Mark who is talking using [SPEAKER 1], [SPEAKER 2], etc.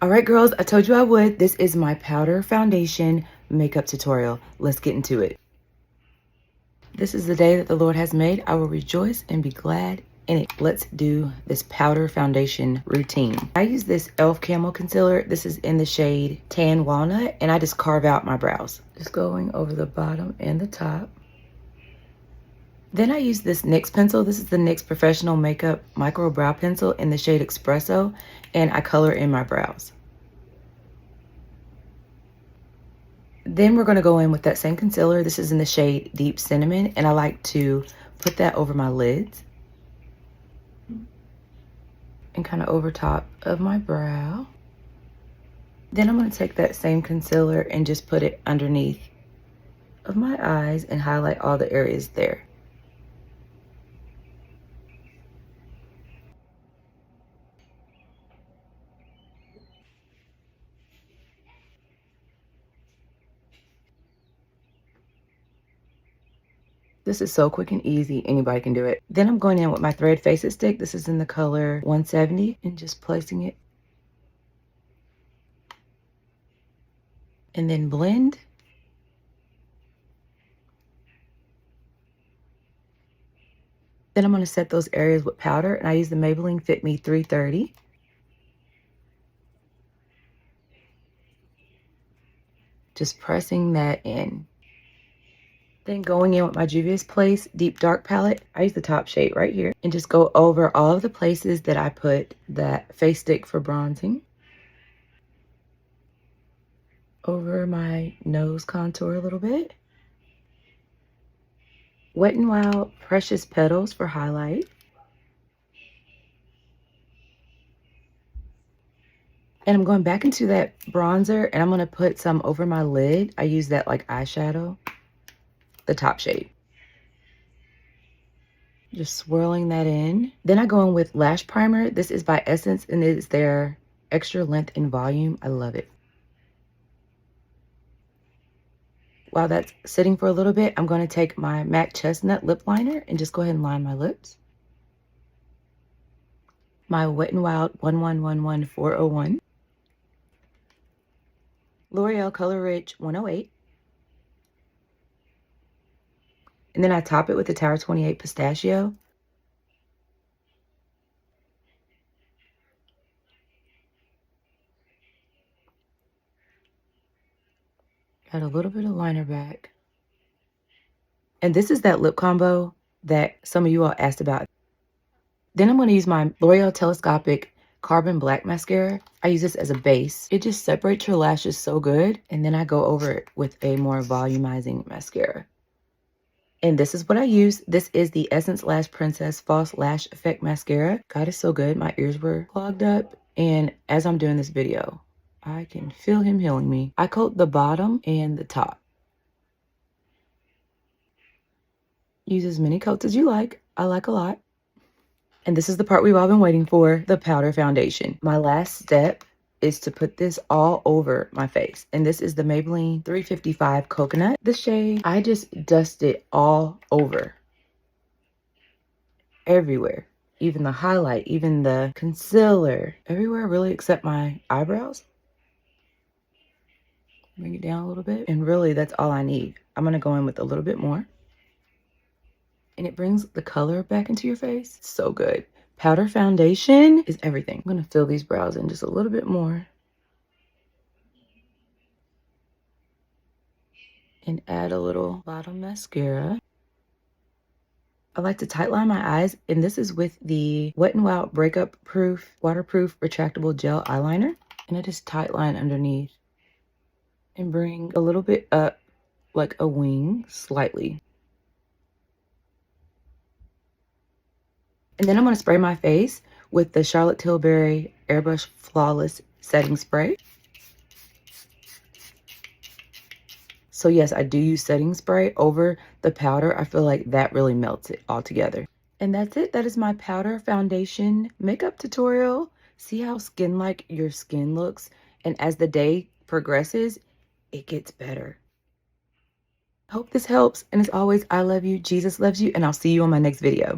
[SPEAKER 1] All right, girls, I told you I would. This is my powder foundation makeup tutorial. Let's get into it. This is the day that the Lord has made. I will rejoice and be glad in it. Let's do this powder foundation routine. I use this e.l.f. Camo Concealer. This is in the shade Tan Walnut, and I just carve out my brows. Just going over the bottom and the top. Then I use this NYX pencil. This is the NYX Professional Makeup Micro Brow Pencil in the shade Espresso, and I color in my brows. Then we're gonna go in with that same concealer. This is in the shade Deep Cinnamon, and I like to put that over my lids and kind of over top of my brow. Then I'm gonna take that same concealer and just put it underneath of my eyes and highlight all the areas there. This is so quick and easy, anybody can do it. Then I'm going in with my Thread Face It Stick. This is in the color 170 and just placing it. And then blend. Then I'm gonna set those areas with powder, and I use the Maybelline Fit Me 330. Just pressing that in. Then going in with my Juvia's Place Deep Dark palette, I use the top shade right here and just go over all of the places that I put that face stick for bronzing. Over my nose contour a little bit. Wet n Wild Precious Petals for highlight. And I'm going back into that bronzer, and I'm going to put some over my lid. I use that like eyeshadow, the top shade. Just swirling that in. Then I go in with lash primer. This is by Essence, and it is their extra length and volume. I love it. While that's sitting for a little bit, I'm going to take my MAC Chestnut lip liner and just go ahead and line my lips. My Wet n Wild 1111401. L'Oreal Color Rich 108. And then I top it with the Tower 28 Pistachio. Got a little bit of liner back. And this is that lip combo that some of you all asked about. Then I'm going to use my L'Oreal Telescopic Carbon Black Mascara. I use this as a base. It just separates your lashes so good. And then I go over it with a more volumizing mascara. And this is what I use. This is the Essence Lash Princess False Lash Effect Mascara. God, it's so good. My ears were clogged up. And as I'm doing this video, I can feel him healing me. I coat the bottom and the top. Use as many coats as you like. I like a lot. And this is the part we've all been waiting for, the powder foundation. My last step is to put this all over my face. And this is the Maybelline 355 Coconut. The shade, I just dust it all over. Everywhere. Even the highlight, even the concealer. Everywhere really except my eyebrows. Bring it down a little bit. And really, that's all I need. I'm going to go in with a little bit more. And it brings the color back into your face. So good. Powder foundation is everything. I'm going to fill these brows in just a little bit more. And add a little bottom mascara. I like to tightline my eyes. And this is with the Wet n Wild Breakup Proof, Waterproof Retractable Gel Eyeliner. And I just tightline underneath. And bring a little bit up like a wing, slightly. And then I'm going to spray my face with the Charlotte Tilbury Airbrush Flawless Setting Spray. So yes, I do use setting spray over the powder. I feel like that really melts it all together. And that's it. That is my powder foundation makeup tutorial. See how skin-like your skin looks. And as the day progresses, it gets better. Hope this helps. And as always, I love you. Jesus loves you. And I'll see you on my next video.